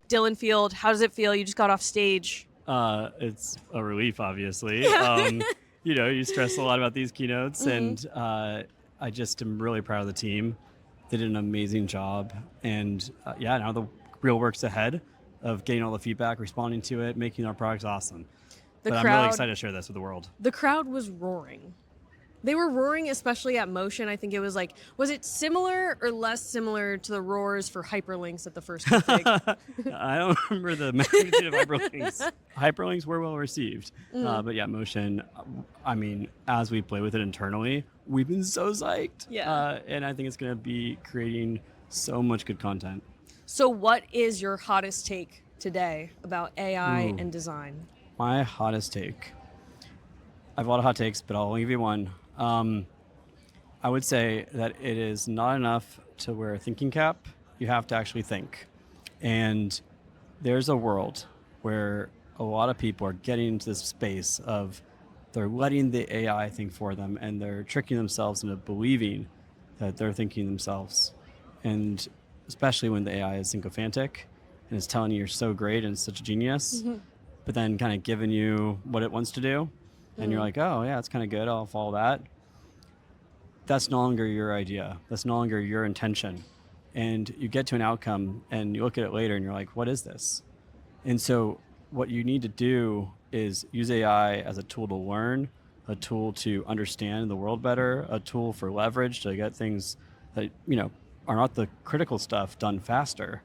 Dylan Field, how does it feel? You just got off stage. It's a relief, obviously. You stress a lot about these keynotes, and I just am really proud of the team. They did an amazing job, and now the real work's ahead of getting all the feedback, responding to it, making our products awesome. I'm really excited to share this with the world. The crowd was roaring. They were roaring, especially at Motion. I think it was was it similar or less similar to the roars for hyperlinks at the first config? I don't remember the magnitude of hyperlinks. Hyperlinks were well received. But yeah, Motion, as we play with it internally, we've been so psyched. Yeah. And I think it's going to be creating so much good content. So what is your hottest take today about AI and design? My hottest take. I have a lot of hot takes, but I'll only give you one. I would say that it is not enough to wear a thinking cap. You have to actually think. And there's a world where a lot of people are getting into this space of they're letting the AI think for them, and they're tricking themselves into believing that they're thinking themselves. And especially when the AI is sycophantic and is telling you you're so great and such a genius, but then kind of giving you what it wants to do. And you're like, oh, yeah, it's kind of good. I'll follow that. That's no longer your idea. That's no longer your intention. And you get to an outcome and you look at it later and you're like, what is this? And so what you need to do is use AI as a tool to learn, a tool to understand the world better, a tool for leverage to get things that, are not the critical stuff done faster.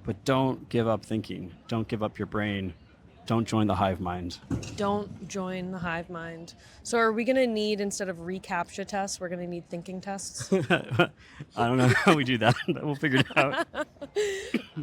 But don't give up thinking. Don't give up your brain. Don't join the hive mind. Don't join the hive mind. So are we going to need, instead of reCAPTCHA tests, we're going to need thinking tests? I don't know how we do that, but we'll figure it out.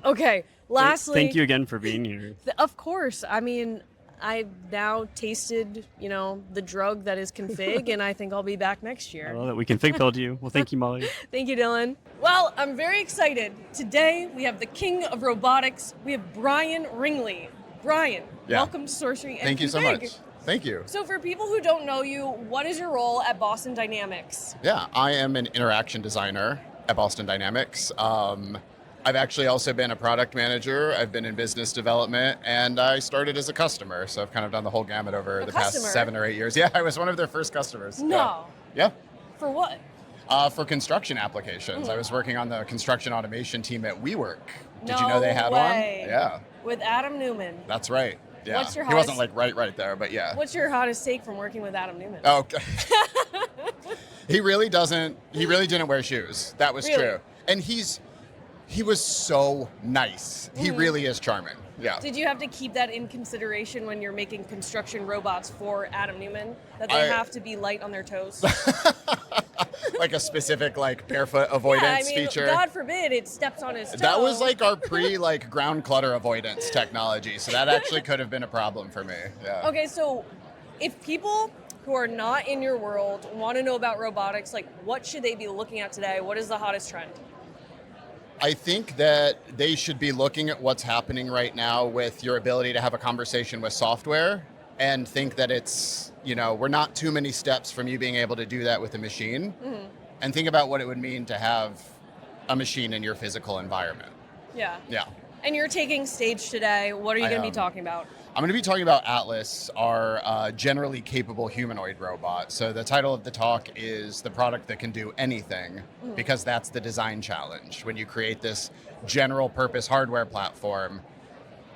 Okay, lastly... Thank you again for being here. Of course. I've now tasted, the drug that is config, and I think I'll be back next year. I love that we config build you. Well, thank you, Molly. Thank you, Dylan. Well, I'm very excited. Today, we have the king of robotics. We have Brian Ringley. Brian, welcome to Sorcery and Thank you so Config. much. Thank you. So for people who don't know you, what is your role at Boston Dynamics? Yeah, I am an interaction designer at Boston Dynamics. I've actually also been a product manager. I've been in business development, and I started as a customer. So I've kind of done the whole gamut over the past 7 or 8 years. Yeah, I was one of their first customers. No. Yeah. For what? For construction applications. I was working on the construction automation team at WeWork. Did you No know they had way. one? Yeah. With Adam Newman. That's right. Yeah. What's your He wasn't like right there, but yeah. What's your hottest take from working with Adam Newman? Oh, okay. He really didn't wear shoes. That was Really? true. And he was so nice. He really is charming. Yeah. Did you have to keep that in consideration when you're making construction robots for Adam Newman? That they have to be light on their toes? Like a specific barefoot avoidance feature. God forbid it steps on his toe. That was our ground clutter avoidance technology. So that actually could have been a problem for me. Yeah. Okay, so if people who are not in your world want to know about robotics, what should they be looking at today? What is the hottest trend? I think that they should be looking at what's happening right now with your ability to have a conversation with software, and think that it's, we're not too many steps from you being able to do that with a machine. And think about what it would mean to have a machine in your physical environment. Yeah. Yeah. And you're taking stage today. What are you going to be talking about? I'm going to be talking about Atlas, our generally capable humanoid robot. So the title of the talk is the product that can do anything, because that's the design challenge. When you create this general purpose hardware platform,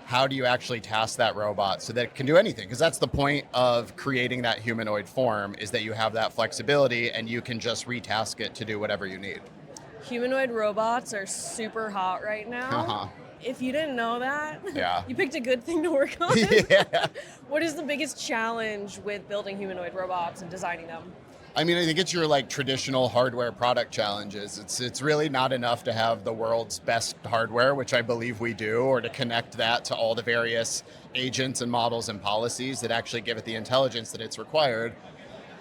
how do you actually task that robot so that it can do anything? Because that's the point of creating that humanoid form, is that you have that flexibility and you can just retask it to do whatever you need. Humanoid robots are super hot right now. If you didn't know that, you picked a good thing to work on. Yeah. What is the biggest challenge with building humanoid robots and designing them? I think it's your traditional hardware product challenges. It's really not enough to have the world's best hardware, which I believe we do, or to connect that to all the various agents and models and policies that actually give it the intelligence that it's required.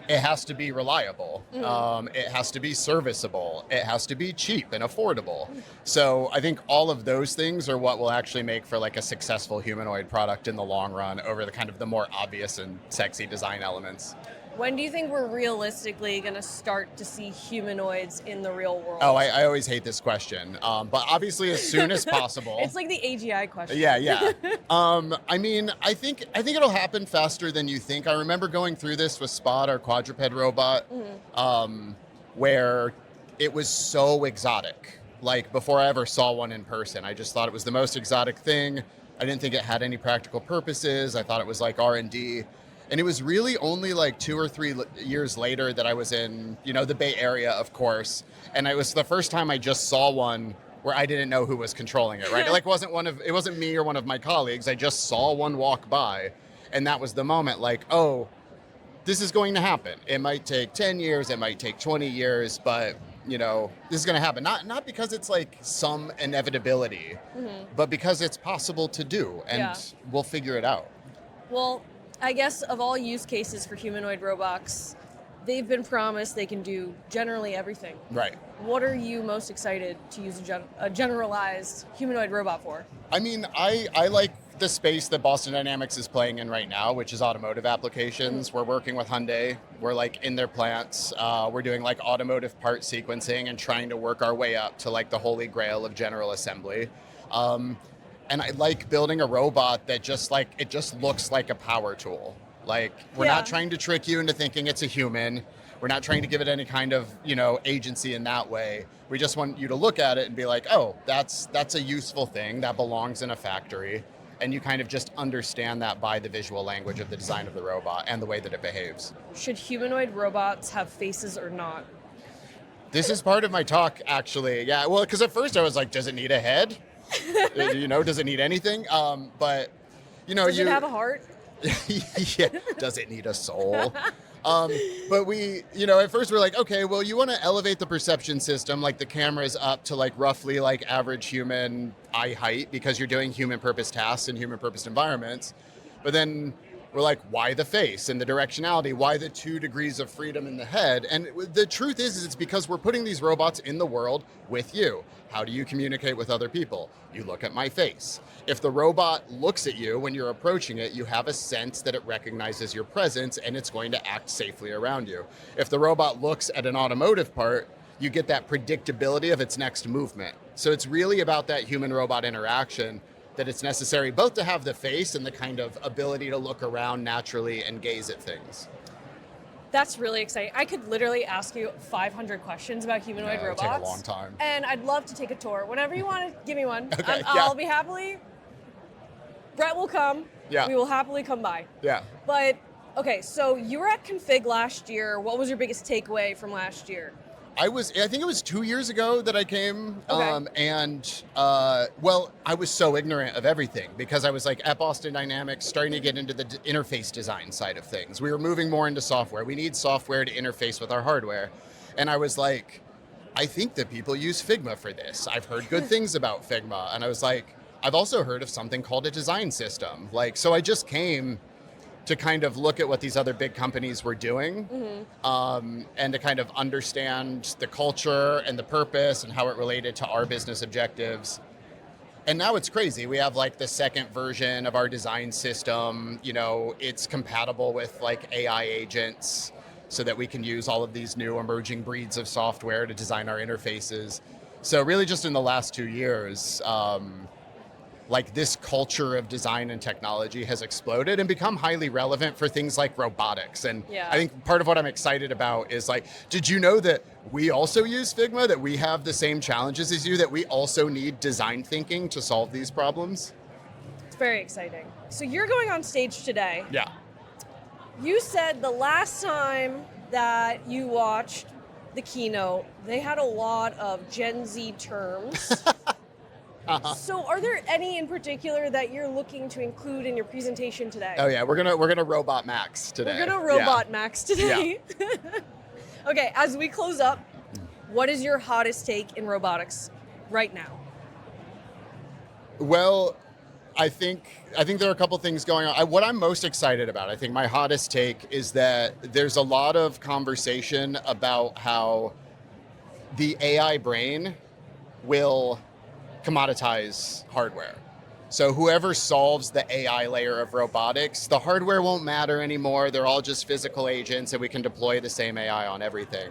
It has to be reliable. It has to be serviceable. It has to be cheap and affordable. So I think all of those things are what will actually make for a successful humanoid product in the long run, over the kind of the more obvious and sexy design elements. When do you think we're realistically going to start to see humanoids in the real world? Oh, I always hate this question, but obviously as soon as possible. It's like the AGI question. Yeah. I mean, I think it'll happen faster than you think. I remember going through this with Spot, our quadruped robot, where it was so exotic. Like before I ever saw one in person, I just thought it was the most exotic thing. I didn't think it had any practical purposes. I thought it was like R&D. And it was really only like 2 or 3 years later that I was in, the Bay Area, of course. And it was the first time I just saw one where I didn't know who was controlling it, right? Like it wasn't me or one of my colleagues. I just saw one walk by. And that was the moment like, oh, this is going to happen. It might take 10 years, it might take 20 years, but this is going to happen. Not because it's like some inevitability, but because it's possible to do, and we'll figure it out. Well, I guess of all use cases for humanoid robots, they've been promised they can do generally everything. Right. What are you most excited to use a generalized humanoid robot for? I mean, I like the space that Boston Dynamics is playing in right now, which is automotive applications. We're working with Hyundai. We're like in their plants. We're doing like automotive part sequencing and trying to work our way up to like the holy grail of general assembly. And I like building a robot that just looks like a power tool. Like we're not trying to trick you into thinking it's a human. We're not trying to give it any kind of, agency in that way. We just want you to look at it and be like, oh, that's a useful thing that belongs in a factory. And you kind of just understand that by the visual language of the design of the robot and the way that it behaves. Should humanoid robots have faces or not? This is part of my talk, actually. Yeah, well, because at first I was like, does it need a head? Does it need anything? But, Does it have a heart? Yeah, does it need a soul? But we, at first we're like, okay, well, you want to elevate the perception system, like the camera's up to like roughly like average human eye height because you're doing human purpose tasks in human purpose environments. But then we're like, why the face and the directionality? Why the 2 degrees of freedom in the head? And the truth is it's because we're putting these robots in the world with you. How do you communicate with other people? You look at my face. If the robot looks at you when you're approaching it, you have a sense that it recognizes your presence and it's going to act safely around you. If the robot looks at an automotive part, you get that predictability of its next movement. So it's really about that human-robot interaction that it's necessary both to have the face and the kind of ability to look around naturally and gaze at things. That's really exciting. I could literally ask you 500 questions about humanoid robots. It'll take a long time. And I'd love to take a tour. Whenever you want to give me one, Okay, I'll be happily. Brett will come. Yeah. We will happily come by. Yeah. But, okay, so you were at Config last year. What was your biggest takeaway from last year? I think it was 2 years ago that I came. Okay. I was so ignorant of everything because I was like at Boston Dynamics starting to get into the interface design side of things. We were moving more into software. We need software to interface with our hardware. And I was like, I think that people use Figma for this. I've heard good things about Figma. And I was like, I've also heard of something called a design system. So I just came to kind of look at what these other big companies were doing, and to kind of understand the culture and the purpose and how it related to our business objectives. And now it's crazy. We have like the second version of our design system. It's compatible with like AI agents so that we can use all of these new emerging breeds of software to design our interfaces. So really just in the last 2 years, like this culture of design and technology has exploded and become highly relevant for things like robotics. And I think part of what I'm excited about is like, did you know that we also use Figma, that we have the same challenges as you, that we also need design thinking to solve these problems? It's very exciting. So you're going on stage today. Yeah. You said the last time that you watched the keynote, they had a lot of Gen Z terms. So are there any in particular that you're looking to include in your presentation today? Oh yeah, we're gonna robot Max today. We're gonna robot Max today. Yeah. Okay, as we close up, what is your hottest take in robotics right now? Well, I think there are a couple things going on. What I'm most excited about, I think my hottest take is that there's a lot of conversation about how the AI brain will commoditize hardware. So whoever solves the AI layer of robotics, the hardware won't matter anymore. They're all just physical agents and we can deploy the same AI on everything.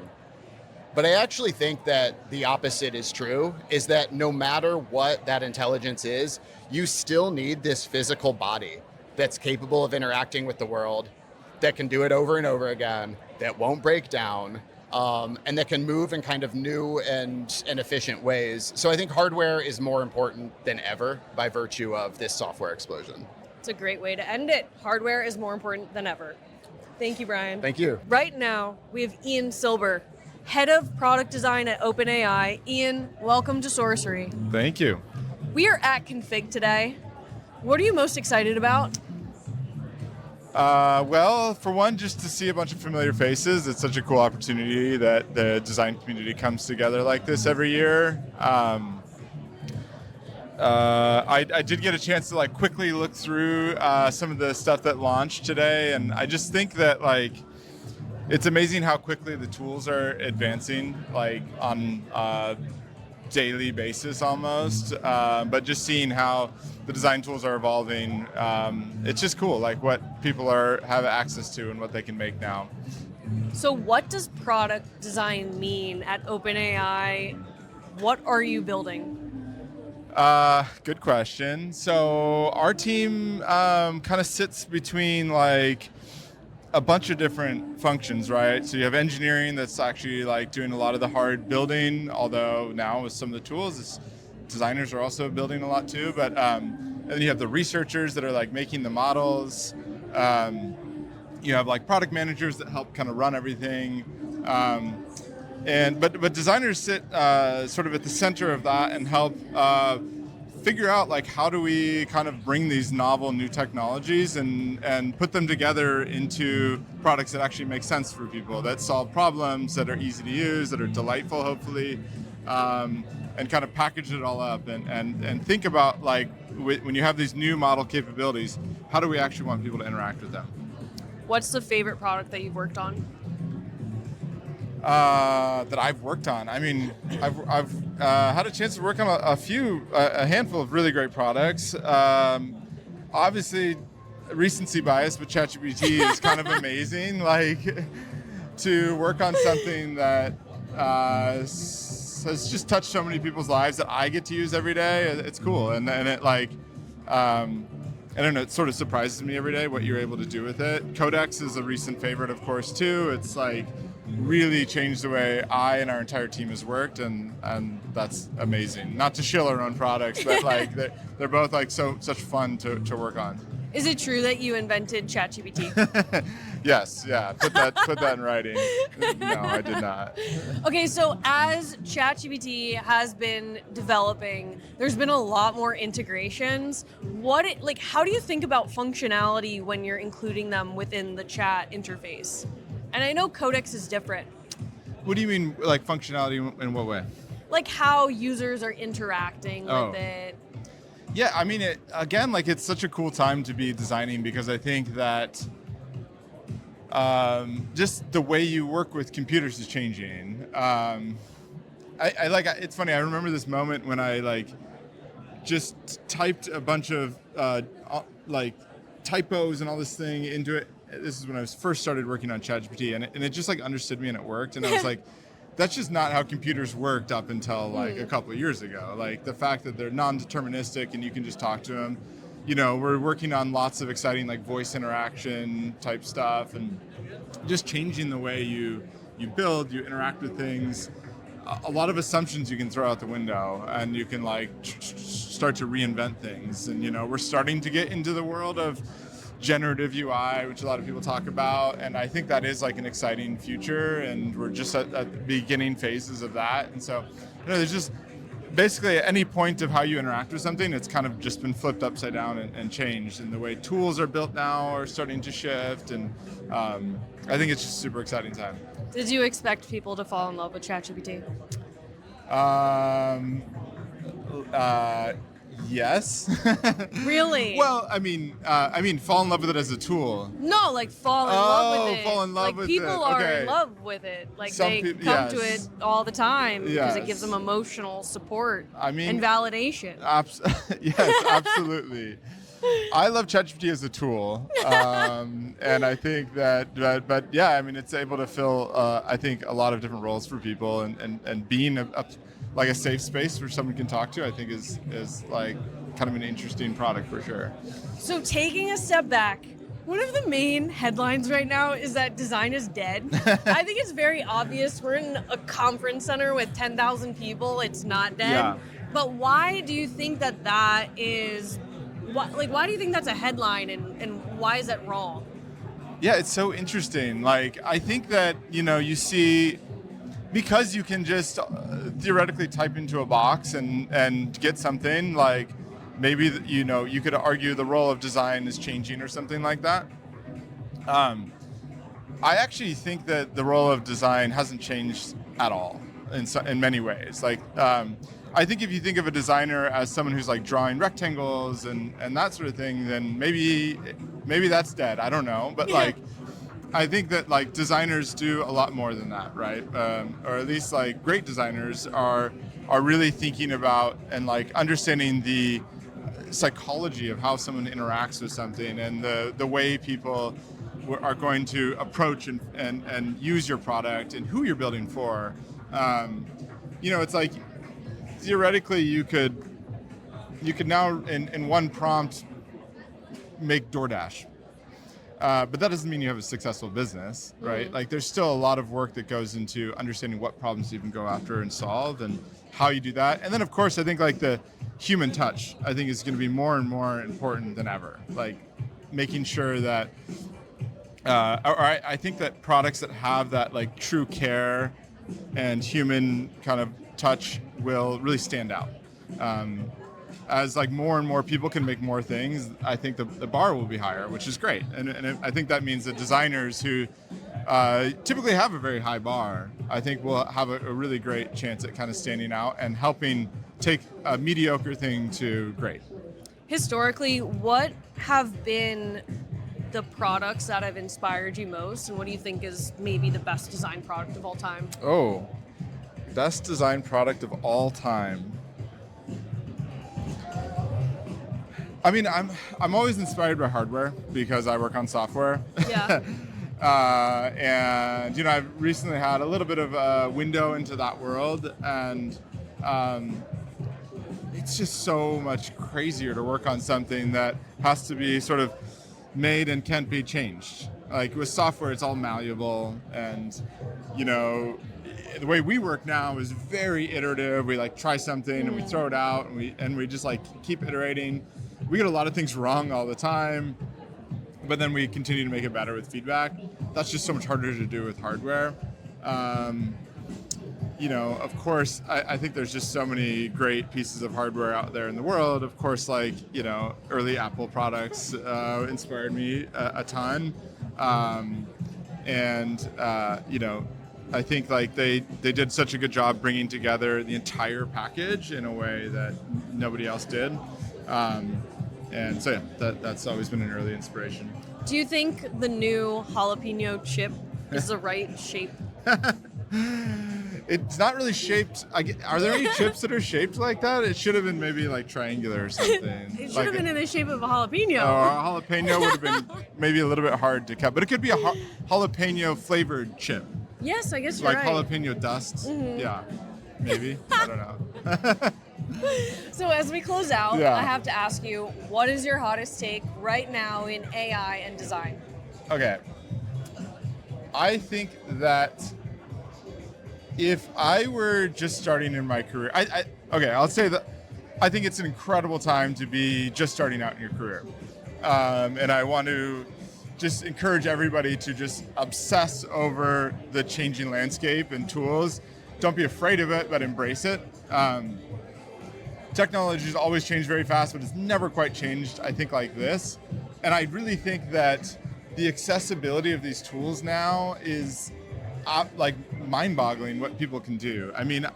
But I actually think that the opposite is true, is that no matter what that intelligence is, you still need this physical body that's capable of interacting with the world, that can do it over and over again, that won't break down, and that can move in kind of new and efficient ways. So I think hardware is more important than ever by virtue of this software explosion. It's a great way to end it. Hardware is more important than ever. Thank you, Brian. Thank you. Right now, we have Ian Silber, Head of Product Design at OpenAI. Ian, welcome to Sorcery. Thank you. We are at Config today. What are you most excited about? Well, for one, just to see a bunch of familiar faces. It's such a cool opportunity that the design community comes together like this every year. I did get a chance to quickly look through some of the stuff that launched today, and I just think that it's amazing how quickly the tools are advancing, on a daily basis almost. But just seeing how the design tools are evolving, it's just cool, what people have access to and what they can make now. So what does product design mean at OpenAI? What are you building? Good question. So our team kind of sits between a bunch of different functions, right? So you have engineering that's actually doing a lot of the hard building, although now with some of the tools, designers are also building a lot too. But and then you have the researchers that are making the models. You have product managers that help kind of run everything. But designers sit sort of at the center of that and help figure out how do we kind of bring these novel new technologies and put them together into products that actually make sense for people, that solve problems, that are easy to use, that are delightful hopefully, and kind of package it all up and think about when you have these new model capabilities, how do we actually want people to interact with them? What's the favorite product that you've worked on? That I've worked on. I mean, I've had a chance to work on a handful of really great products. Obviously, recency bias, but ChatGPT is kind of amazing. To work on something that has just touched so many people's lives that I get to use every day. It's cool, and it I don't know, it sort of surprises me every day what you're able to do with it. Codex is a recent favorite, of course, too. It's really changed the way I and our entire team has worked, and that's amazing. Not to shill our own products, but they're both such fun to work on. Is it true that you invented ChatGPT? Yes, yeah. Put that in writing. No, I did not. Okay, so as ChatGPT has been developing, there's been a lot more integrations. How do you think about functionality when you're including them within the chat interface? And I know Codex is different. What do you mean, functionality in what way? How users are interacting with it. Yeah, I mean, it's such a cool time to be designing because I think that just the way you work with computers is changing. It's funny, I remember this moment when I just typed a bunch of typos and all this thing into it. This is when I first started working on ChatGPT, and it just understood me and it worked. And I was that's just not how computers worked up until a couple of years ago. The fact that they're non-deterministic and you can just talk to them. We're working on lots of exciting voice interaction type stuff and just changing the way you build, you interact with things. A lot of assumptions you can throw out the window, and you can start to reinvent things. And we're starting to get into the world of generative UI, which a lot of people talk about, and I think that is an exciting future, and we're just at the beginning phases of that. And so there's just basically at any point of how you interact with something, it's kind of just been flipped upside down and changed, and the way tools are built now are starting to shift, and I think it's just a super exciting time. Did you expect people to fall in love with ChatGPT? Yes. Really? Well, I mean, fall in love with it as a tool. No, like fall in love with it. Fall in love like with people it. are Okay. in love with it. Like Some they peop- come to it yes. all the time because it gives Yes. them emotional support I mean, and validation. Yes, absolutely. I love ChatGPT as a tool, and I think that, but yeah, I mean, it's able to fill, I think, a lot of different roles for people, and being like a safe space where someone can talk to, I think is like kind of an interesting product for sure. So taking a step back, one of the main headlines right now is that design is dead. I think it's very obvious. We're in a conference center with 10,000 people. It's not dead. Yeah. But why do you think that is? Why do you think that's a headline, and why is that wrong? Yeah, it's so interesting. Like, I think that, you see, because you can just theoretically type into a box and get something, like maybe, you could argue the role of design is changing or something like that. I actually think that the role of design hasn't changed at all in many ways. Like, I think if you think of a designer as someone who's like drawing rectangles and that sort of thing, then maybe that's dead. I don't know, but like, I think that like designers do a lot more than that, right? Or at least like great designers are really thinking about and like understanding the psychology of how someone interacts with something and the way people are going to approach and use your product and who you're building for. It's like theoretically you could now in one prompt make DoorDash. But that doesn't mean you have a successful business, right? Mm-hmm. Like there's still a lot of work that goes into understanding what problems you can go after and solve and how you do that. And then of course, I think like the human touch, I think is going to be more and more important than ever. Like making sure that, I think that products that have that like true care and human kind of touch will really stand out. As like more and more people can make more things, I think the bar will be higher, which is great. And I think that means that designers who typically have a very high bar, I think will have a really great chance at kind of standing out and helping take a mediocre thing to great. Historically, what have been the products that have inspired you most, and what do you think is maybe the best design product of all time? Oh, best design product of all time. I mean, I'm always inspired by hardware because I work on software. Yeah. And I've recently had a little bit of a window into that world, and it's just so much crazier to work on something that has to be sort of made and can't be changed. Like with software, it's all malleable, and the way we work now is very iterative. We like try something and we throw it out, and we just like keep iterating. We get a lot of things wrong all the time, but then we continue to make it better with feedback. That's just so much harder to do with hardware. Of course, I think there's just so many great pieces of hardware out there in the world. Of course, like, early Apple products inspired me a ton. I think like they did such a good job bringing together the entire package in a way that nobody else did. And so yeah, that's always been an early inspiration. Do you think the new jalapeno chip is the right shape? It's not really shaped. Are there any chips that are shaped like that? It should have been maybe like triangular or something. It should have been in the shape of a jalapeno. Or a jalapeno would have been maybe a little bit hard to cut, but it could be a jalapeno flavored chip. Yes, I guess you're Like right. jalapeno dust. Yeah, maybe. I don't know. So as we close out, Yeah. I have to ask you, what is your hottest take right now in AI and design? Okay. I think that if I were just starting in my career, I'll say that I think it's an incredible time to be just starting out in your career. And I want to just encourage everybody to just obsess over the changing landscape and tools. Don't be afraid of it, but embrace it. Technology has always changed very fast, but it's never quite changed, I think, like this. And I really think that the accessibility of these tools now is like mind-boggling what people can do. I mean,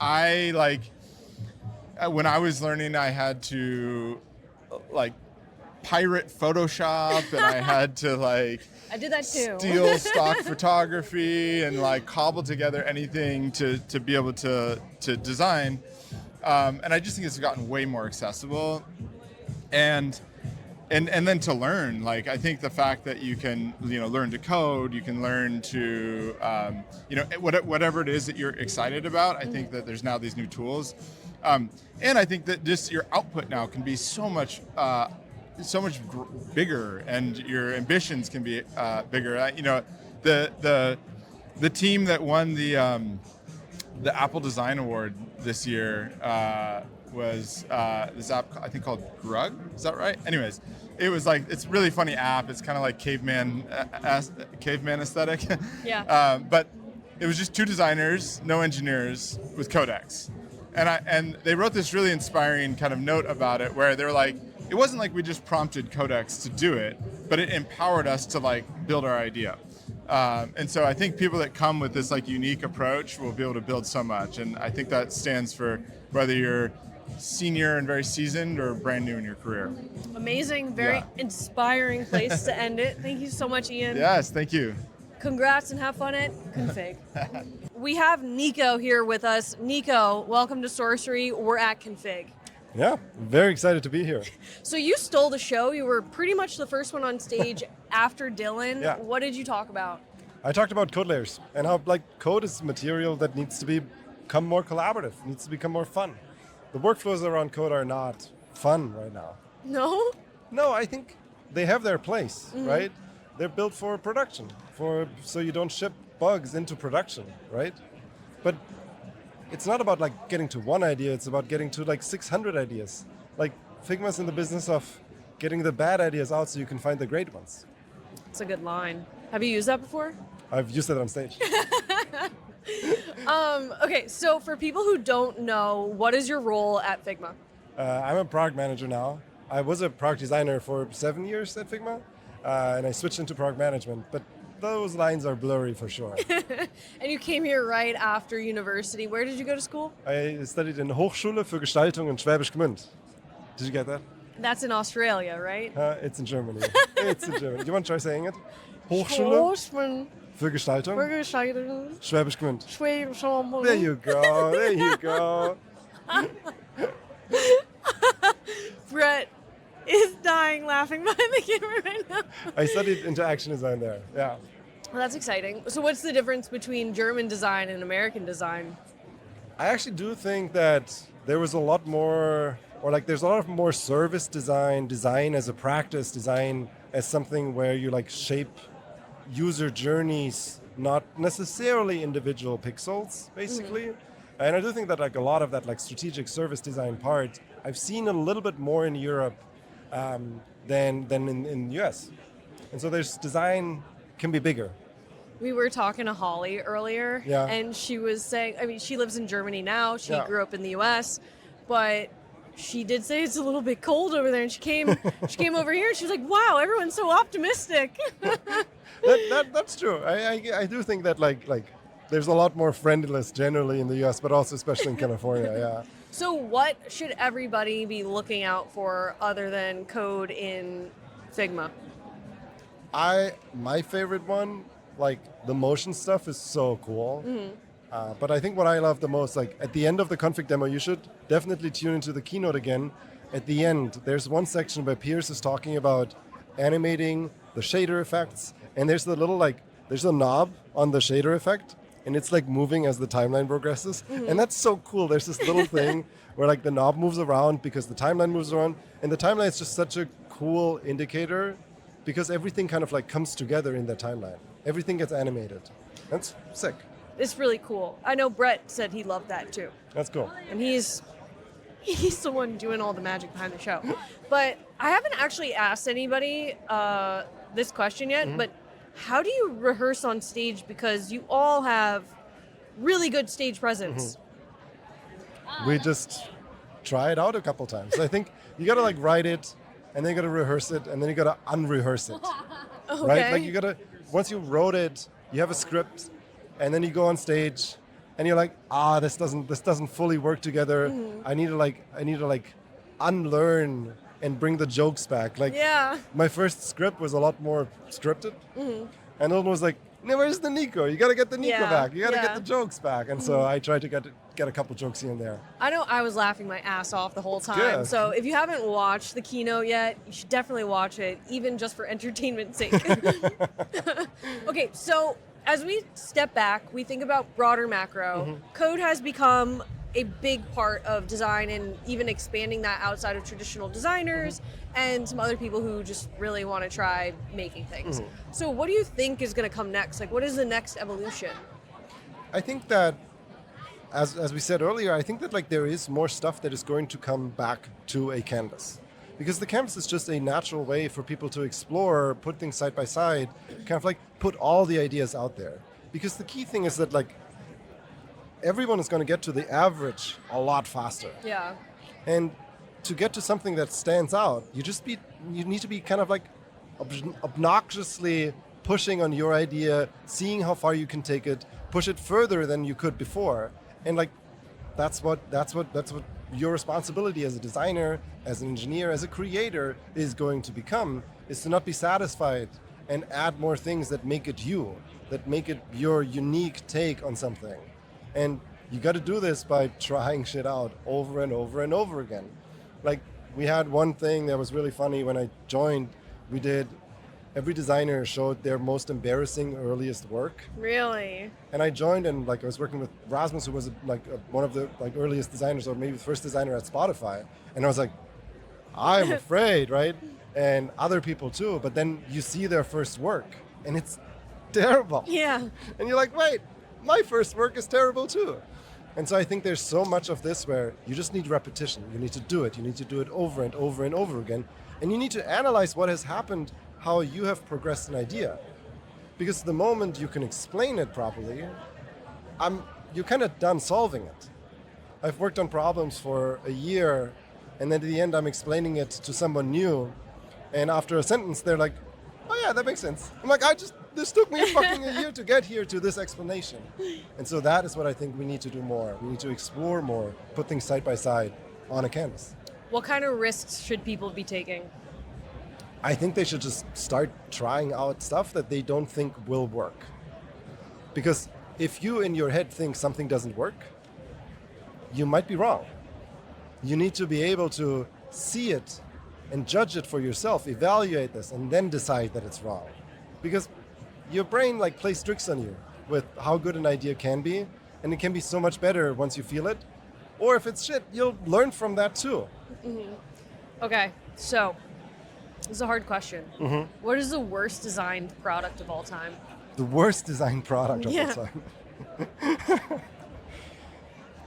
when I was learning, I had to like pirate Photoshop, and I had to like I did that too. steal stock photography and like cobble together anything to be able to design. And I just think it's gotten way more accessible. And then to learn, like I think the fact that you can, learn to code, you can learn to, whatever it is that you're excited about. I think that there's now these new tools, and I think that just your output now can be so much bigger, and your ambitions can be bigger. The team that won the Apple Design Award this year was this app I think called Garg. Is that right? Anyways, it was like, it's a really funny app. It's kind of like caveman aesthetic. Yeah. But it was just 2 designers, no engineers, with codecs, and they wrote this really inspiring kind of note about it, where they were like, it wasn't like we just prompted codecs to do it, but it empowered us to like build our idea. And so I think people that come with this like unique approach will be able to build so much. And I think that stands for whether you're senior and very seasoned or brand new in your career. Amazing, very inspiring place to end it. Thank you so much, Ian. Yes, thank you. Congrats and have fun at Config. We have Niko here with us. Niko, welcome to Sorcery. We're at Config. Yeah, very excited to be here. So you stole the show. You were pretty much the first one on stage after Dylan. Yeah. What did you talk about? I talked about code layers and how code is material that needs to become more collaborative, needs to become more fun. The workflows around code are not fun right now. No? No, I think they have their place, right? They're built for production, so you don't ship bugs into production, right? But it's not about like getting to one idea, it's about getting to like 600 ideas. Like Figma's in the business of getting the bad ideas out so you can find the great ones. It's a good line. Have you used that before? I've used it on stage. Okay, so for people who don't know, what is your role at Figma? I'm a product manager now. I was a product designer for 7 years at Figma, and I switched into product management, but those lines are blurry for sure. And you came here right after university. Where did you go to school? I studied in Hochschule für Gestaltung in Schwäbisch Gmünd. Did you get that? That's in Australia, right? It's in Germany. It's in Germany. Do you want to try saying it? Hochschule für Gestaltung, Schwäbisch Gmünd. There you go. There you go. Brett is dying laughing behind the camera right now. I studied interaction design there. Yeah. Well, that's exciting. So what's the difference between German design and American design? I actually do think that there was a lot more, or like there's a lot of more service design, design as a practice, design as something where you like shape user journeys, not necessarily individual pixels, basically. And I do think that like a lot of that like strategic service design part, I've seen a little bit more in Europe than in the US. And so there's design can be bigger. We were talking to Holly earlier, Yeah. and she was saying, I mean, she lives in Germany now. She Yeah. grew up in the US, but she did say it's a little bit cold over there. And she came over here and she was like, wow, everyone's so optimistic. That's true. I do think that like there's a lot more friendliness generally in the US, but also especially in California, yeah. So what should everybody be looking out for other than code in Figma? My favorite one, like the motion stuff is so cool. But I think what I love the most, like at the end of the config demo, you should definitely tune into the keynote again. At the end, there's one section where Piers is talking about animating the shader effects, and there's the little there's a knob on the shader effect, and it's like moving as the timeline progresses. And that's so cool. There's this little thing where like the knob moves around because the timeline moves around, and the timeline is just such a cool indicator because everything kind of like comes together in the timeline. Everything gets animated. That's sick. It's really cool. I know Brett said he loved that too. That's cool. And he's the one doing all the magic behind the show. But I haven't actually asked anybody this question yet, but how do you rehearse on stage? Because you all have really good stage presence. We just try it out a couple times. I think you gotta like write it, and then you gotta rehearse it, and then you gotta unrehearse it. Okay. Right? Like you gotta, once you wrote it, you have a script, and then you go on stage, and you're like, this doesn't fully work together. I need to unlearn and bring the jokes back. Like, Yeah. my first script was a lot more scripted, and Hilton was like, "No, where's the Niko? You got to get the Niko Yeah, back. You got to yeah. get the jokes back." And so I tried to get a couple jokes here and there. I know I was laughing my ass off the whole time. good. So if you haven't watched the keynote yet, you should definitely watch it, even just for entertainment's sake. Okay, so as we step back, we think about broader macro. Code has become a big part of design and even expanding that outside of traditional designers and some other people who just really want to try making things. So what do you think is going to come next? Like, what is the next evolution? I think that, as we said earlier, I think that like there is more stuff that is going to come back to a canvas. Because the canvas is just a natural way for people to explore, put things side by side, kind of like put all the ideas out there. Because the key thing is that like everyone is going to get to the average a lot faster. Yeah. And to get to something that stands out, you need to be kind of like obnoxiously pushing on your idea, seeing how far you can take it, push it further than you could before. And like that's what your responsibility as a designer, as an engineer, as a creator is going to become, is to not be satisfied and add more things that make it you, that make it your unique take on something. And you got to do this by trying shit out over and over and over again. Like, we had one thing that was really funny when I joined. Every designer showed their most embarrassing earliest work. Really? And I joined, and like I was working with Rasmus, who was one of the like earliest designers, or maybe the first designer at Spotify. And I was like, I'm afraid, right? And other people too. But then you see their first work, and it's terrible. Yeah. And you're like, wait, my first work is terrible too. And so I think there's so much of this where you just need repetition. You need to do it. You need to do it over and over and over again. And you need to analyze what has happened, how you have progressed an idea. Because the moment you can explain it properly, you're kind of done solving it. I've worked on problems for a year, and then at the end I'm explaining it to someone new, and after a sentence they're like, oh yeah, that makes sense. I'm like, this took me fucking a year to get here to this explanation. And so that is what I think we need to do more. We need to explore more, put things side by side on a canvas. What kind of risks should people be taking? I think they should just start trying out stuff that they don't think will work. Because if you in your head think something doesn't work, you might be wrong. You need to be able to see it and judge it for yourself, evaluate this, and then decide that it's wrong. Because your brain like plays tricks on you with how good an idea can be, and it can be so much better once you feel it. Or if it's shit, you'll learn from that too. Okay, so this is a hard question. What is the worst designed product of all time? The worst designed product of Yeah. all time.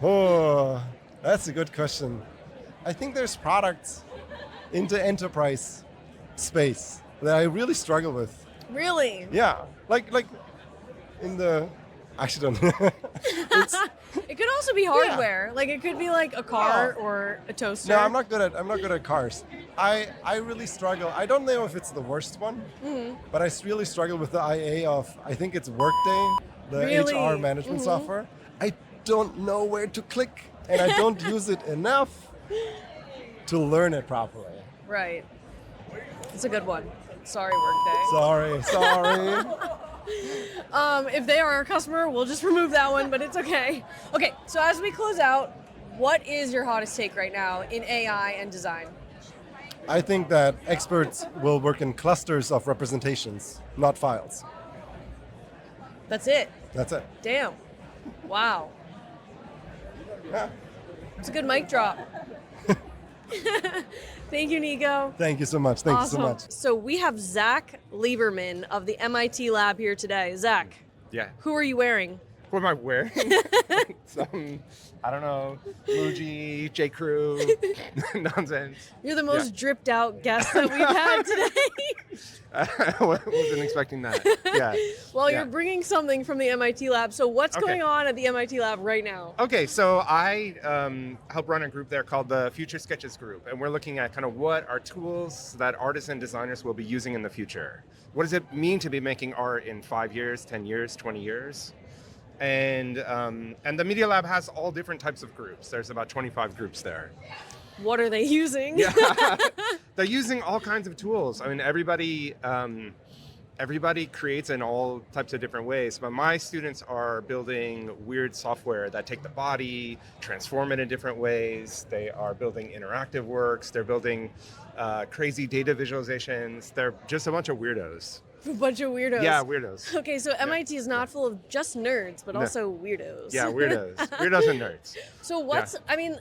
Oh, that's a good question. I think there's products into enterprise space that I really struggle with. Really? Yeah, like in the, actually don't know. It could also be hardware. Like it could be like a car or a toaster. No, I'm not good at cars. I really struggle. I don't know if it's the worst one, but I really struggle with the IA of, I think it's Workday, the Really? HR management software. I don't know where to click, and I don't use it enough to learn it properly. Right. It's a good one. Sorry, Workday. Sorry. If they are our customer, we'll just remove that one, but it's okay. Okay, so as we close out, what is your hottest take right now in AI and design? I think that experts will work in clusters of representations, not files. That's it. That's it. Damn. Wow. Yeah. It's a good mic drop. Thank you, Niko. Thank you so much. Thank you so much. So we have Zach Lieberman of the MIT lab here today. Zach, Yeah. who are you wearing? What am I wearing? Some, I don't know, Muji, J. Crew, nonsense. You're the most dripped out guest that we've had today. I wasn't expecting that. Yeah. Well, Yeah. you're bringing something from the MIT lab. So what's Okay. going on at the MIT lab right now? Okay, so I help run a group there called the Future Sketches Group, and we're looking at kind of what are tools that artists and designers will be using in the future. What does it mean to be making art in 5 years, 10 years, 20 years? And the Media Lab has all different types of groups. There's about 25 groups there. What are they using? Yeah. They're using all kinds of tools. I mean, everybody creates in all types of different ways, but my students are building weird software that take the body, transform it in different ways. They are building interactive works. They're building crazy data visualizations. They're just a bunch of weirdos. A bunch of weirdos. Yeah, weirdos. Okay, so MIT is not full of just nerds, but No. also weirdos. Yeah, weirdos. Weirdos and nerds. So what's, I mean,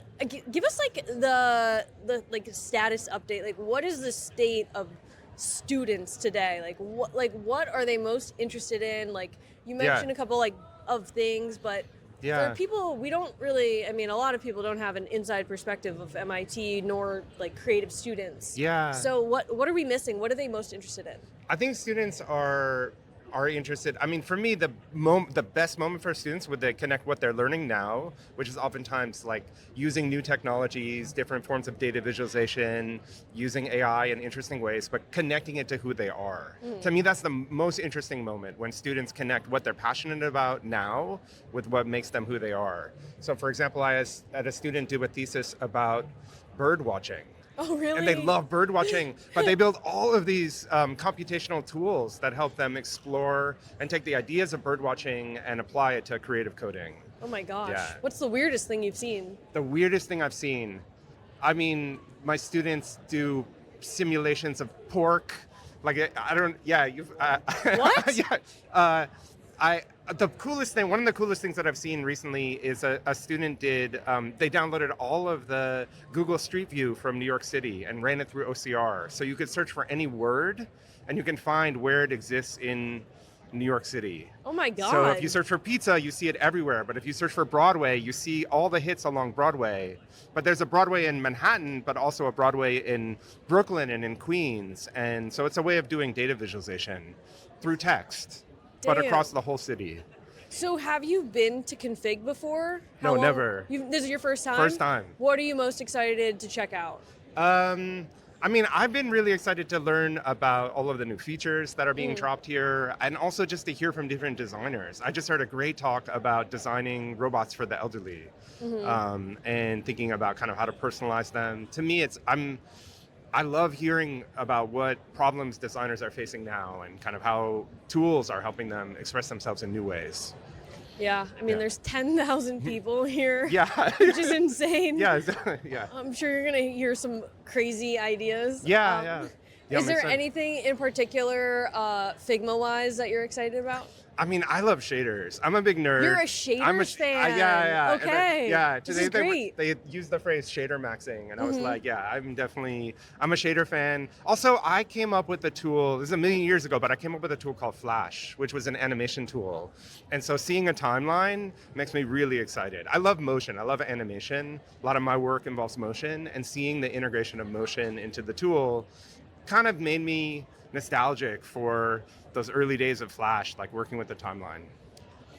give us like the like status update. Like, what is the state of students today? Like what are they most interested in? Like, you mentioned a couple like of things, but for people, we don't really, I mean, a lot of people don't have an inside perspective of MIT nor like creative students. Yeah. So what are we missing? What are they most interested in? I think students are interested. I mean, for me, the best moment for students would they connect what they're learning now, which is oftentimes like using new technologies, different forms of data visualization, using AI in interesting ways, but connecting it to who they are. To me, that's the most interesting moment, when students connect what they're passionate about now with what makes them who they are. So, for example, I had a student do a thesis about bird watching. Oh, really? And they love bird watching, but they build all of these computational tools that help them explore and take the ideas of bird watching and apply it to creative coding. Oh my gosh. Yeah. What's the weirdest thing you've seen? The weirdest thing I've seen, I mean, my students do simulations of pork. Like, I don't, yeah. What? Yeah. The coolest thing, one of the coolest things that I've seen recently is a student they downloaded all of the Google Street View from New York City and ran it through OCR. So you could search for any word and you can find where it exists in New York City. Oh my God. So if you search for pizza, you see it everywhere. But if you search for Broadway, you see all the hits along Broadway. But there's a Broadway in Manhattan, but also a Broadway in Brooklyn and in Queens. And so it's a way of doing data visualization through text, but Damn. across the whole city. So have you been to Config before? How No, long- never. This is your first time? First time. What are you most excited to check out? I mean, I've been really excited to learn about all of the new features that are being dropped here, and also just to hear from different designers. I just heard a great talk about designing robots for the elderly, and thinking about kind of how to personalize them. To me, I love hearing about what problems designers are facing now and kind of how tools are helping them express themselves in new ways. Yeah, I mean, Yeah. there's 10,000 people here. Yeah. Which is insane. Yeah, yeah. I'm sure you're going to hear some crazy ideas. Yeah, Um, yeah. Is I'm there excited. anything in particular Figma-wise that you're excited about? I mean, I love shaders. I'm a big nerd. You're a shaders I'm fan. Yeah. And Okay. yeah. This Today is great. they used the phrase shader maxing, and I was like, yeah, I'm a shader fan. Also, I came up with a tool. This is a million years ago, but I came up with a tool called Flash, which was an animation tool. And so seeing a timeline makes me really excited. I love motion. I love animation. A lot of my work involves motion, and seeing the integration of motion into the tool kind of made me nostalgic for those early days of Flash, like working with the timeline.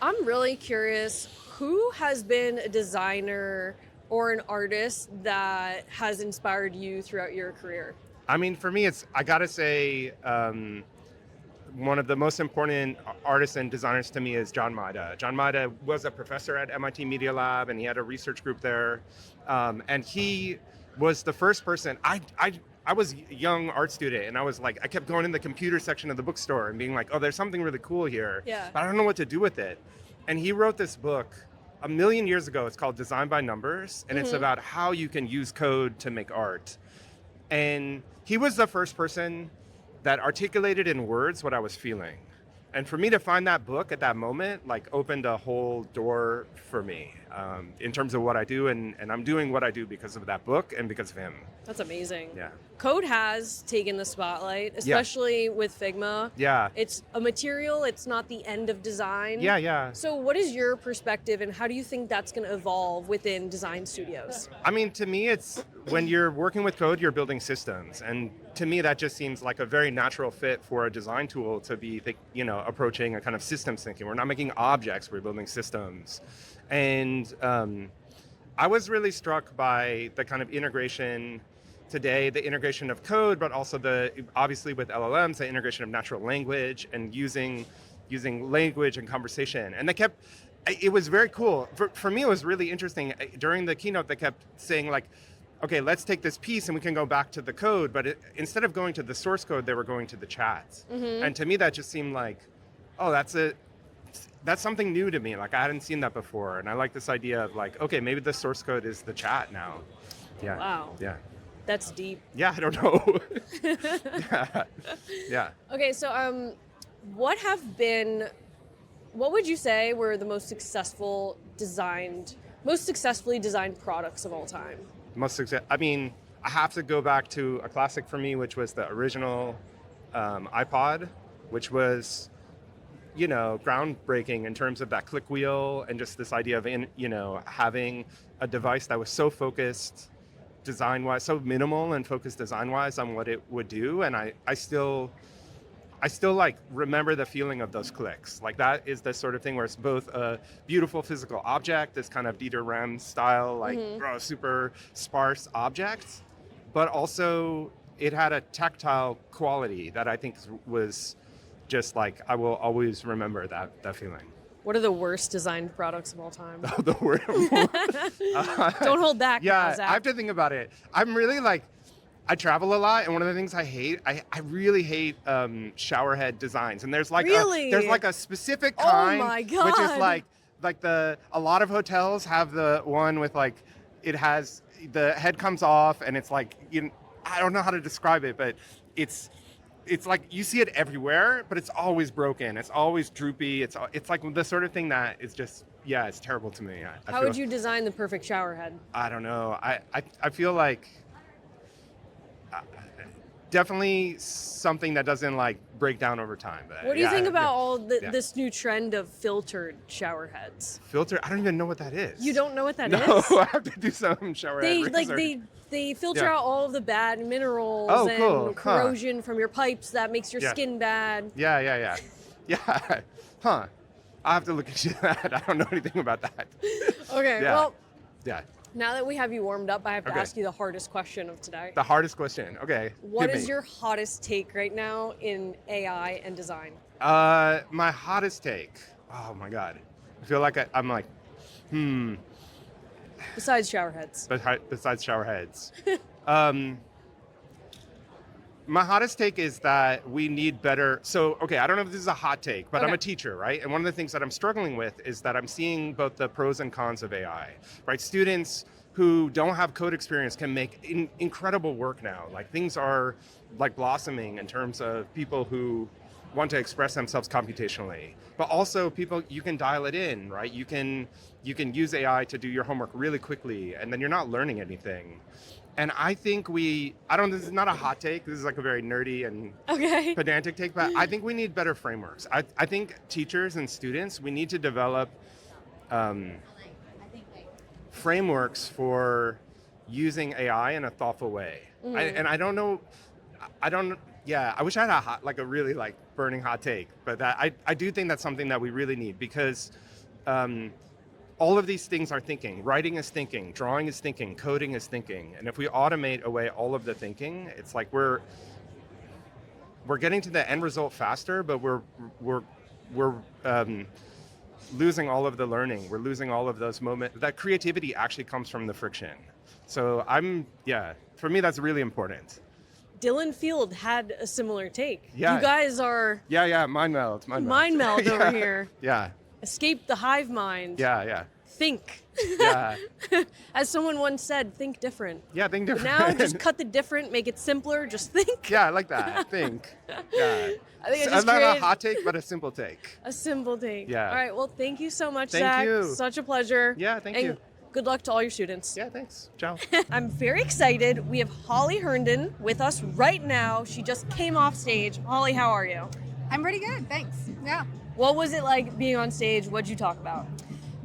I'm really curious, who has been a designer or an artist that has inspired you throughout your career? I mean, for me, I gotta say, one of the most important artists and designers to me is John Maida. John Maida was a professor at MIT Media Lab, and he had a research group there. And he was the first person, I was a young art student, and I kept going in the computer section of the bookstore and being like, oh, there's something really cool here, Yeah. but I don't know what to do with it. And he wrote this book a million years ago. It's called Design by Numbers, and it's about how you can use code to make art. And he was the first person that articulated in words what I was feeling. And for me to find that book at that moment, opened a whole door for me in terms of what I do. And I'm doing what I do because of that book and because of him. That's amazing. Yeah. Code has taken the spotlight, especially with Figma. Yeah. It's a material, it's not the end of design. Yeah. So what is your perspective, and how do you think that's going to evolve within design studios? I mean, to me, it's when you're working with code, you're building systems. And to me, that just seems like a very natural fit for a design tool to be, approaching a kind of systems thinking. We're not making objects, we're building systems. And I was really struck by the kind of integration today, the integration of code, but also obviously with LLMs, the integration of natural language and using language and conversation. And it was very cool. For me, it was really interesting. During the keynote, they kept saying like, okay, let's take this piece and we can go back to the code. But instead of going to the source code, they were going to the chats. And to me, that just seemed like, oh, that's something new to me. Like I hadn't seen that before. And I like this idea of like, okay, maybe the source code is the chat now. Yeah. Wow. Yeah. That's deep. Yeah, I don't know. Yeah. Okay, so what would you say were the most successfully designed products of all time? I mean, I have to go back to a classic for me, which was the original iPod, which was, groundbreaking in terms of that click wheel and just this idea of, having a device that was so focused design-wise, so minimal and focused design-wise on what it would do. And I still like remember the feeling of those clicks. Like that is the sort of thing where it's both a beautiful physical object, this kind of Dieter Rem style, like super sparse object, but also it had a tactile quality that I think was just like, I will always remember that feeling. What are the worst designed products of all time? Oh, the word. Don't hold back. Yeah, now, Zach. I have to think about it. I'm really like, I travel a lot, and one of the things I hate, I really hate showerhead designs. And there's like a specific kind, oh my God. which is like a lot of hotels have the one with like, it has the head comes off, and it's like, I don't know how to describe it, but it's like you see it everywhere, but it's always broken. It's always droopy. It's like the sort of thing that is just, yeah, it's terrible to me. How would you design the perfect shower head? I don't know. I feel like definitely something that doesn't like break down over time. But what do you think about this new trend of filtered shower heads? Filter? I don't even know what that is. You don't know what that no, is? I have to do some shower head research. They filter out all of the bad minerals and corrosion from your pipes that makes your skin bad. Yeah. Huh. I'll have to look into that. I don't know anything about that. Okay, well, yeah. Now that we have you warmed up, I have to ask you the hardest question of today. The hardest question, okay. What is your hottest take right now in AI and design? My hottest take, oh my God. I feel like I'm like, Besides shower heads. Besides shower heads. My hottest take is that we need better. So, okay, I don't know if this is a hot take, but I'm a teacher, right? And one of the things that I'm struggling with is that I'm seeing both the pros and cons of AI, right? Students who don't have code experience can make incredible work now. Like things are like blossoming in terms of people who want to express themselves computationally, but also people, you can dial it in, right? You can use AI to do your homework really quickly, and then you're not learning anything. And I think this is not a hot take, this is like a very nerdy and pedantic take, but I think we need better frameworks. I think teachers and students, we need to develop frameworks for using AI in a thoughtful way. I wish I had a really burning hot take, but I do think that's something that we really need, because all of these things are thinking. Writing is thinking, drawing is thinking, coding is thinking. And if we automate away all of the thinking, it's like we're getting to the end result faster, but we're losing all of the learning. We're losing all of those moments. That creativity actually comes from the friction. So for me, that's really important. Dylan Field had a similar take. Yeah. You guys are... Yeah, mind meld. Mind meld over here. Yeah. Escape the hive mind. Yeah. Think. Yeah. As someone once said, think different. Yeah, think different. But now just cut the different, make it simpler, just think. Yeah, I like that. Think. Yeah. I think it's not a hot take, but a simple take. A simple take. Yeah. All right, well, thank you so much, Thank Zach. you. Such a pleasure. Yeah, thank and you. Good luck to all your students. Yeah, thanks. Ciao. I'm very excited. We have Holly Herndon with us right now. She just came off stage. Holly, how are you? I'm pretty good, thanks. Yeah. What was it like being on stage? What'd you talk about?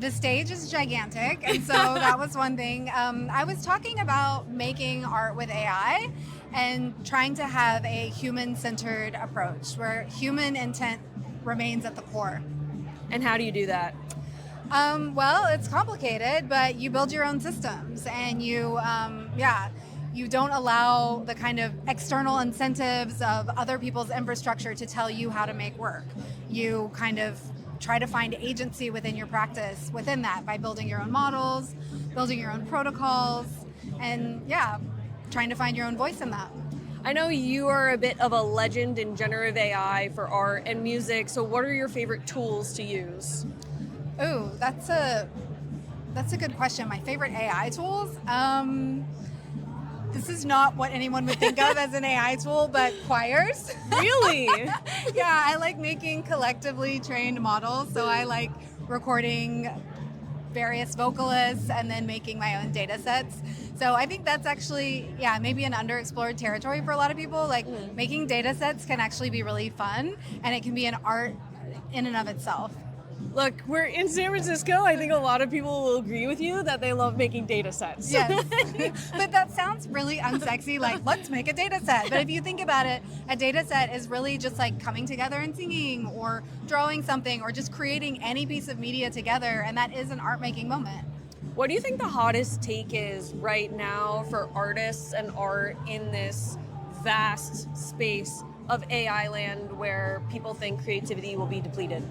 The stage is gigantic, and so that was one thing. I was talking about making art with AI and trying to have a human-centered approach where human intent remains at the core. And how do you do that? Well, it's complicated, but you build your own systems, and you don't allow the kind of external incentives of other people's infrastructure to tell you how to make work. You kind of try to find agency within your practice within that by building your own models, building your own protocols, and yeah, trying to find your own voice in that. I know you are a bit of a legend in generative AI for art and music, so what are your favorite tools to use? Oh, that's a good question. My favorite AI tools? This is not what anyone would think of as an AI tool, but choirs. Really? Yeah, I like making collectively trained models, so I like recording various vocalists and then making my own data sets. So I think that's actually, yeah, maybe an underexplored territory for a lot of people. Like making data sets can actually be really fun, and it can be an art in and of itself. Look, we're in San Francisco. I think a lot of people will agree with you that they love making data sets. Yes. But that sounds really unsexy, like, let's make a data set. But if you think about it, a data set is really just like coming together and singing or drawing something or just creating any piece of media together. And that is an art making moment. What do you think the hottest take is right now for artists and art in this vast space of AI land where people think creativity will be depleted?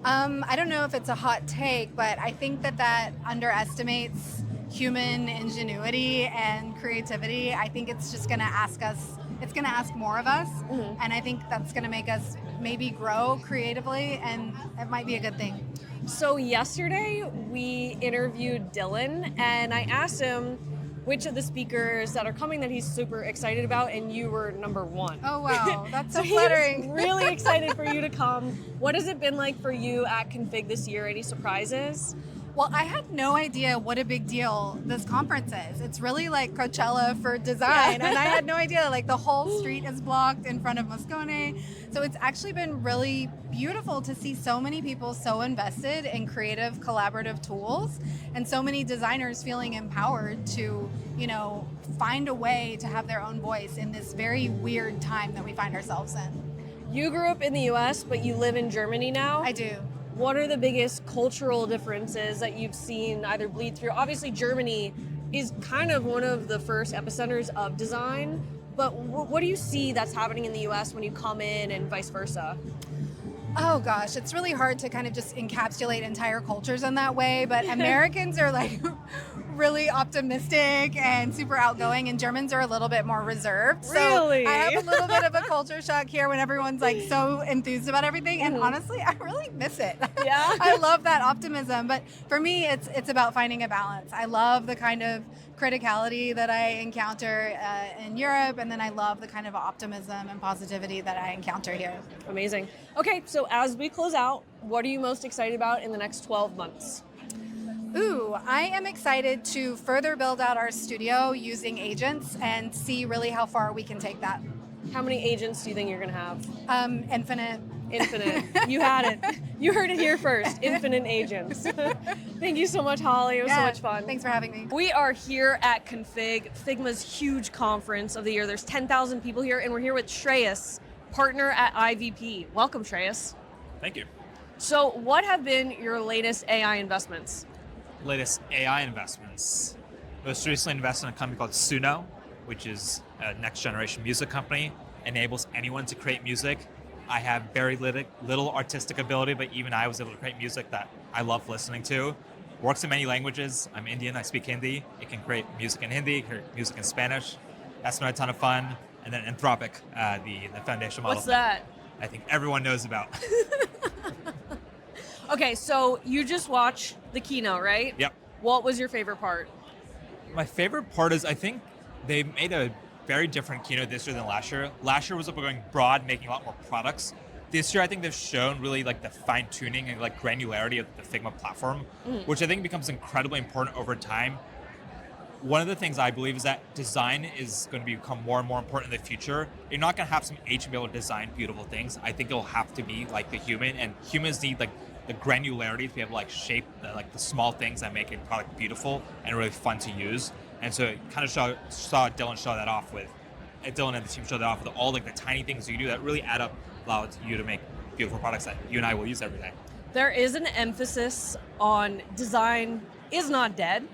I don't know if it's a hot take, but I think that underestimates human ingenuity and creativity. I think it's just going to ask more of us. And I think that's going to make us maybe grow creatively, and it might be a good thing. So yesterday we interviewed Dylan, and I asked him which of the speakers that are coming that he's super excited about, and you were number one. Oh wow, that's so He's flattering. really excited for you to come. What has it been like for you at Config this year? Any surprises? Well, I had no idea what a big deal this conference is. It's really like Coachella for design, and I had no idea. Like the whole street is blocked in front of Moscone. So it's actually been really beautiful to see so many people so invested in creative collaborative tools, and so many designers feeling empowered to, find a way to have their own voice in this very weird time that we find ourselves in. You grew up in the US, but you live in Germany now. I do. What are the biggest cultural differences that you've seen either bleed through? Obviously, Germany is kind of one of the first epicenters of design, but what do you see that's happening in the US when you come in and vice versa? Oh gosh, it's really hard to kind of just encapsulate entire cultures in that way, but Americans are like really optimistic and super outgoing, and Germans are a little bit more reserved. Really? So I have a little bit of a culture shock here when everyone's like so enthused about everything, and honestly, I really miss it. Yeah? I love that optimism, but for me, it's about finding a balance. I love the kind of criticality that I encounter in Europe, and then I love the kind of optimism and positivity that I encounter here. Amazing. Okay, so as we close out, what are you most excited about in the next 12 months? Ooh, I am excited to further build out our studio using agents and see really how far we can take that. How many agents do you think you're going to have? Infinite. Infinite. You had it. You heard it here first. Infinite agents. Thank you so much, Holly. It was so much fun. Thanks for having me. We are here at Config, Figma's huge conference of the year. There's 10,000 people here, and we're here with Shreyas, partner at IVP. Welcome, Shreyas. Thank you. So what have been your latest AI investments? Latest AI investments. Most recently invested in a company called Suno, which is a next generation music company. Enables anyone to create music. I have very little artistic ability, but even I was able to create music that I love listening to. Works in many languages. I'm Indian, I speak Hindi. It can create music in Hindi, create music in Spanish. That's been a ton of fun. And then Anthropic, the foundation model. What's that? I think everyone knows about. Okay, so you just watched the keynote, right? Yep. What was your favorite part? My favorite part is I think they made a very different keynote this year than last year. Last year was about going broad, making a lot more products. This year, I think they've shown really like the fine tuning and like granularity of the Figma platform, which I think becomes incredibly important over time. One of the things I believe is that design is going to become more and more important in the future. You're not going to have some agent be able to design beautiful things. I think it'll have to be like the human, and humans need like the granularity to be able to like shape the small things that make a product beautiful and really fun to use. And so it kind of saw Dylan show that off with, Dylan and the team show that off with all like the tiny things you do that really add up, allow you to make beautiful products that you and I will use every day. There is an emphasis on design is not dead,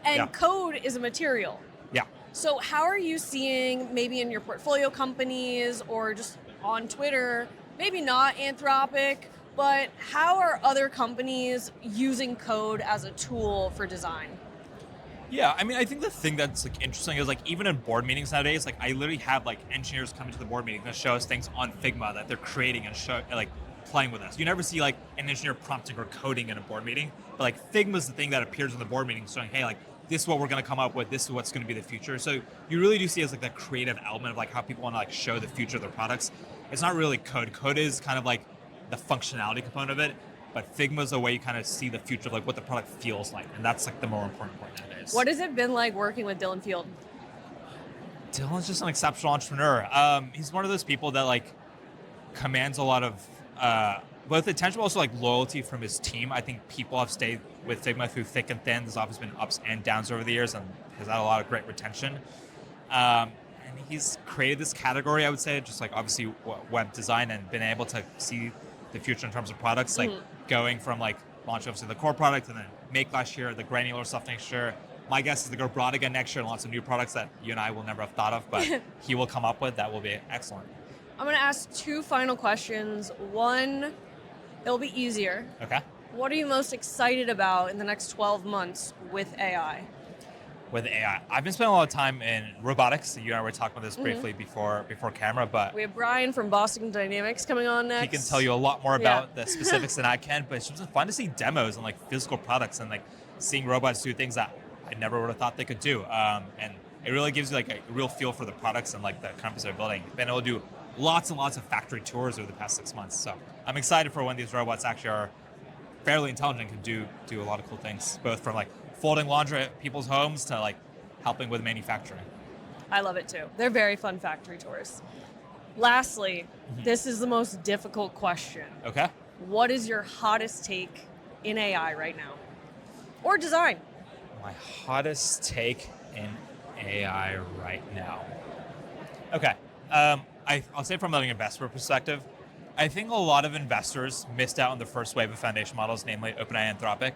and code is a material. Yeah. So how are you seeing, maybe in your portfolio companies or just on Twitter, maybe not Anthropic, but how are other companies using code as a tool for design? Yeah, I mean, I think the thing that's like interesting is like even in board meetings nowadays, like I literally have like engineers come into the board meeting and show us things on Figma that they're creating and show like playing with us. You never see like an engineer prompting or coding in a board meeting, but like Figma's the thing that appears in the board meeting showing, hey, like this is what we're going to come up with. This is what's going to be the future. So you really do see as like that creative element of like how people want to like show the future of their products. It's not really code. Code is kind of like the functionality component of it, but Figma is a way you kind of see the future of like what the product feels like, and that's like the more important part nowadays. What has it been like working with Dylan Field? Dylan's just an exceptional entrepreneur. He's one of those people that like commands a lot of both attention, but also like loyalty from his team. I think people have stayed with Figma through thick and thin. There's obviously been ups and downs over the years, and has had a lot of great retention. And he's created this category, I would say, just like obviously web design, and been able to see the future in terms of products, like going from like launch obviously the core product and then Make last year, the granular stuff next year. My guess is to go broad again next year and lots of new products that you and I will never have thought of, but he will come up with that will be excellent. I'm going to ask two final questions. One, it'll be easier. Okay. What are you most excited about in the next 12 months with AI? With AI, I've been spending a lot of time in robotics. You and I were talking about this briefly before camera, but We have Brian from Boston Dynamics coming on next. he can tell you a lot more about the specifics than I can. But it's just fun to see demos and like physical products and like seeing robots do things that I never would have thought they could do. And it really gives you like a real feel for the products and like the companies they're building. Been able to do lots and lots of factory tours over the past 6 months. So I'm excited for when these robots actually are fairly intelligent and can do a lot of cool things, both from like folding laundry at people's homes to like helping with manufacturing. I love it too. They're very fun factory tours. Lastly, this is the most difficult question. Okay. What is your hottest take in AI right now? Or design? My hottest take in AI right now. Okay. I'll say from an investor perspective, I think a lot of investors missed out on the first wave of foundation models, namely OpenAI and Anthropic.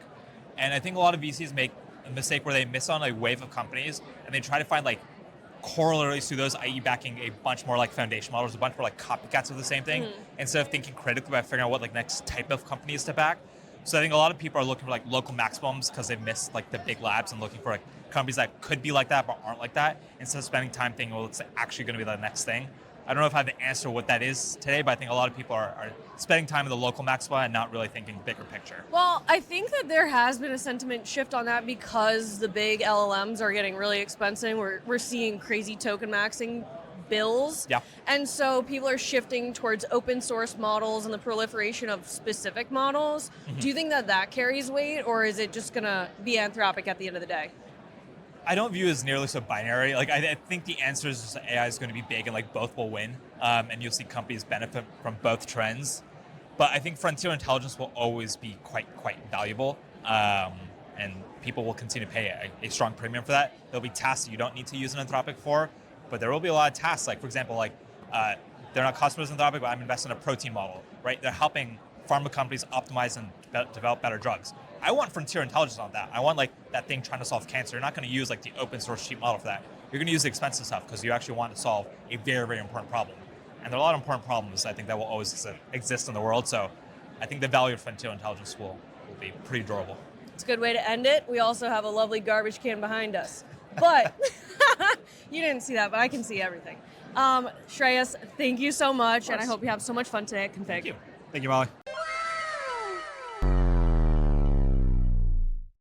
And I think a lot of VCs make a mistake where they miss on a wave of companies and they try to find like corollaries to those, i.e. backing a bunch more like foundation models, a bunch more like copycats of the same thing, instead of thinking critically about figuring out what like next type of companies to back. So I think a lot of people are looking for like local maximums because they've missed like the big labs and looking for like companies that could be like that but aren't like that, instead of spending time thinking, well, it's actually going to be the next thing. I don't know if I have the answer to what that is today, but I think a lot of people are spending time in the local maxima and not really thinking bigger picture. Well, I think that there has been a sentiment shift on that because the big LLMs are getting really expensive. We're seeing crazy token maxing bills. Yeah. And so people are shifting towards open source models and the proliferation of specific models. Do you think that carries weight, or is it just going to be Anthropic at the end of the day? I don't view it as nearly so binary. Like I think the answer is just AI is going to be big and like both will win, and you'll see companies benefit from both trends. But I think frontier intelligence will always be quite valuable, and people will continue to pay a strong premium for that. There'll be tasks that you don't need to use an Anthropic for, but there will be a lot of tasks. Like for example, like they're not customers of Anthropic, but I'm investing in a protein model, right? They're helping pharma companies optimize and develop better drugs. I want frontier intelligence on that. I want like that thing trying to solve cancer. You're not going to use like the open source cheap model for that. You're going to use the expensive stuff because you actually want to solve a very important problem. And there are a lot of important problems I think that will always exist in the world. So I think the value of frontier intelligence will be pretty durable. It's a good way to end it. We also have a lovely garbage can behind us. But you didn't see that, but I can see everything. Shreyas, thank you so much, and I hope you have so much fun today at Config. Thank you. Thank you, Molly.